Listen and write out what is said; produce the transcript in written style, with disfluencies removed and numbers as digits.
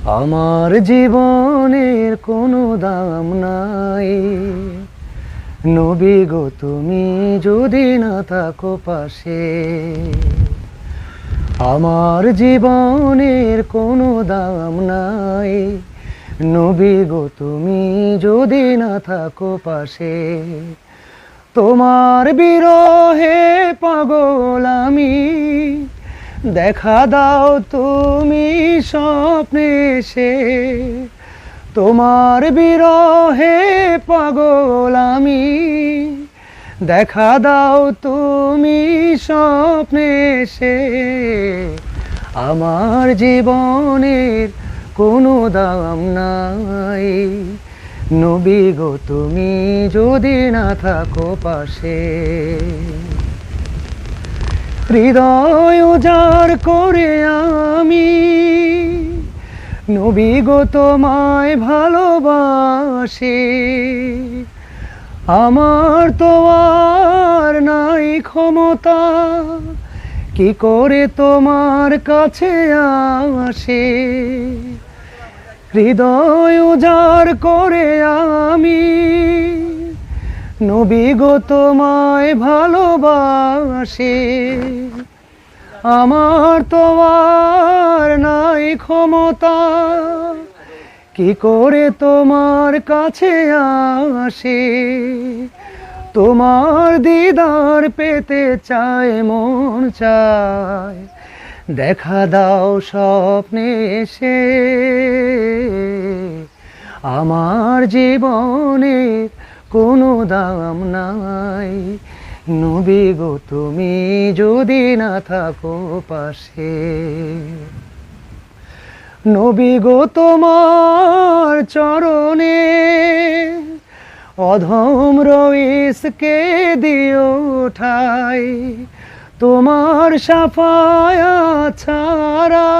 আমার জীবনের কোনো দাম নাই, নবী গো তুমি যদি না থাকো পাশে। আমার জীবনের কোনো দাম নাই, নবী গো তুমি যদি না থাকো পাশে। তোমার বিরহে পাগল আমি, দেখা দাও তুমি স্বপ্নে এসে। তোমার বিরহে পাগল আমি, দেখা দাও তুমি স্বপ্নে এসে। আমার জীবনের কোনো দাম নাই, নবী গো তুমি যদি না থাকো পাশে। হৃদয় উজাড় করে আমি নবী গো তোমায় ভালোবাসি। আমার তো আর নাই ক্ষমতা, কি করে তোমার কাছে আসি। হৃদয় উজাড় করে আমি নবী গো তোমায় ভালোবাসি। আমার তো আর নাই ক্ষমতা, কি করে তোমার কাছে আসি। তোমার দিদার পেতে চায় মন চায়, দেখা দাও স্বপ্নে এসে। আমার জীবনের কোনো দাম নাই, নবী গো তুমি যদি না থাকো পাশে। নবী গো তোমার চরণে অধম রইসকে দিও ঠাই, তোমার সাফায়াত ছাড়া